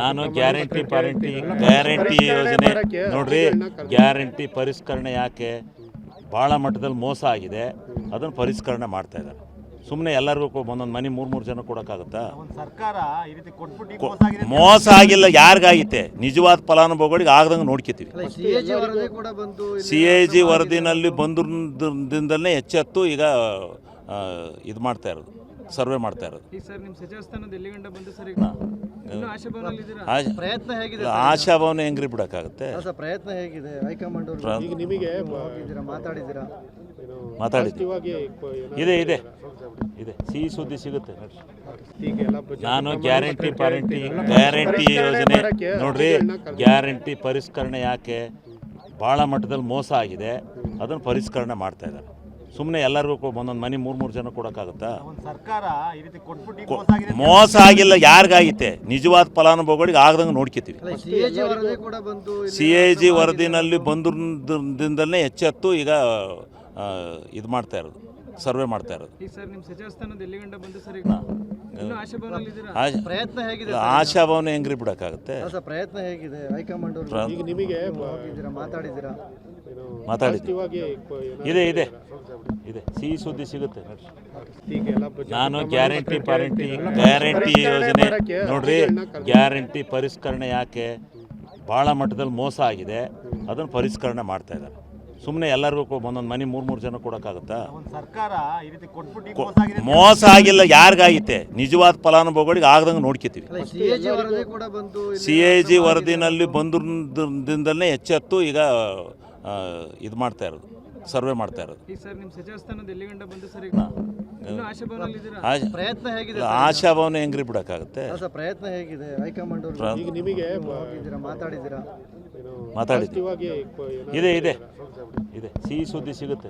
ನಾನು ಗ್ಯಾರಂಟಿ ಯೋಜನೆ ನೋಡ್ರಿ, ಗ್ಯಾರಂಟಿ ಪರಿಷ್ಕರಣೆ ಯಾಕೆ ಭಾಳ ಮಟ್ಟದಲ್ಲಿ ಮೋಸ ಆಗಿದೆ, ಅದನ್ನು ಪರಿಷ್ಕರಣೆ ಮಾಡ್ತಾ ಇದ್ದಾರೆ. ಸುಮ್ಮನೆ ಎಲ್ಲರಿಗೂ ಒಂದೊಂದು ಮನೆ ಮೂರು ಜನ ಕೊಡೋಕ್ಕಾಗುತ್ತಾ? ಸರ್ಕಾರ ಈ ರೀತಿ ಕೊಟ್ಬಿಟ್ಟು ಮೋಸ ಆಗಿಲ್ಲ, ಯಾರಿಗಾಗಿತ್ತೆ? ನಿಜವಾದ ಫಲಾನುಭವಿಗಳಿಗೆ ಆಗದಂಗೆ ನೋಡ್ಕೊತೀವಿ. CAG ವರದಿನಲ್ಲಿ ಬಂದ್ರಿಂದಲೇ ಎಚ್ಚೆತ್ತು ಈಗ ಇದು ಮಾಡ್ತಾ ಇರೋದು, ಸರ್ವೆ ಮಾಡ್ತಾ ಇರೋದು. ಆಶಾಭಾವನೆ ಹೆಂಗ್ರಿ ಬಿಡೋಕ್ಕಾಗುತ್ತೆ? ಪ್ರಯತ್ನ ಹೇಗಿದೆ? ಹೈಕಮಾಂಡ್ ಮಾತಾಡಿದ್ದೀವಿ. ಇದೆ ಸಿಹಿ ಸುದ್ದಿ ಸಿಗುತ್ತೆ. ನಾನು ಗ್ಯಾರಂಟಿ ಯೋಜನೆ ನೋಡ್ರಿ, ಗ್ಯಾರಂಟಿ ಪರಿಷ್ಕರಣೆ ಯಾಕೆ ಭಾಳ ಮಟ್ಟದಲ್ಲಿ ಮೋಸ ಆಗಿದೆ, ಅದನ್ನು ಪರಿಷ್ಕರಣೆ ಮಾಡ್ತಾ ಇದ್ದಾರೆ. ಸುಮ್ಮನೆ ಎಲ್ಲರಿಗೂ ಒಂದೊಂದು ಮನೆ ಮೂರು ಜನ ಕೊಡೋಕ್ಕಾಗುತ್ತಾ? ಸರ್ಕಾರ ಈ ರೀತಿ ಕೊಟ್ಬಿಟ್ಟು ಮೋಸ ಆಗಿಲ್ಲ, ಯಾರಿಗಾಗಿತ್ತೆ? ನಿಜವಾದ ಫಲಾನುಭವಿಗಳಿಗೆ ಆಗದಂಗೆ ನೋಡ್ಕೊತೀವಿ. CAG ವರದಿನಲ್ಲಿ ಬಂದ್ರಿಂದಲೇ ಎಚ್ಚೆತ್ತು ಈಗ ಇದು ಮಾಡ್ತಾ ಇರೋದು, ಸರ್ವೆ ಮಾಡ್ತಾ ಇರೋದು. ಆಶಾಭಾವನೆ ಹೆಂಗ್ರಿ ಬಿಡೋಕ್ಕಾಗುತ್ತೆ? ಪ್ರಯತ್ನ ಹೇಗಿದೆ? ಹೈಕಮಾಂಡ್ ಮಾತಾಡಿದ್ದೀವಿ. ಇದೆ ಸಿಹಿ ಸುದ್ದಿ ಸಿಗುತ್ತೆ. ನಾನು ಗ್ಯಾರಂಟಿ ಯೋಜನೆ ನೋಡ್ರಿ, ಗ್ಯಾರಂಟಿ ಪರಿಷ್ಕರಣೆ ಯಾಕೆ ಭಾಳ ಮಟ್ಟದಲ್ಲಿ ಮೋಸ ಆಗಿದೆ, ಅದನ್ನು ಪರಿಷ್ಕರಣೆ ಮಾಡ್ತಾ ಇದ್ದಾರೆ. ಸುಮ್ಮನೆ ಎಲ್ಲರಿಗೂ ಒಂದೊಂದು ಮನೆ ಮೂರು ಜನ ಕೊಡೋಕ್ಕಾಗುತ್ತಾ? ಸರ್ಕಾರ ಈ ರೀತಿ ಕೊಟ್ಬಿಟ್ಟು ಮೋಸ ಆಗಿಲ್ಲ, ಯಾರಿಗಾಗಿತ್ತೆ? ನಿಜವಾದ ಫಲಾನುಭವಿಗಳಿಗೆ ಆಗದಂಗೆ ನೋಡ್ಕೊತೀವಿ. CAG ವರದಿನಲ್ಲಿ ಬಂದ್ರಿಂದಲೇ ಎಚ್ಚೆತ್ತು ಈಗ ಇದು ಮಾಡ್ತಾ ಇರೋದು, ಸರ್ವೆ ಮಾಡ್ತಾ ಇರೋದು. ಪ್ರಯತ್ನ ಹೇಗಿದೆ? ಆಶಾಭಾವನೆ ಹೆಂಗ್ರಿ ಬಿಡೋಕ್ಕಾಗುತ್ತೆ? ಪ್ರಯತ್ನ ಹೇಗಿದೆ? ಹೈಕಮಾಂಡ್ ಮಾತಾಡಿದ್ದೀವಿ. ಇದೆ ಸಿಹಿ ಸುದ್ದಿ ಸಿಗುತ್ತೆ.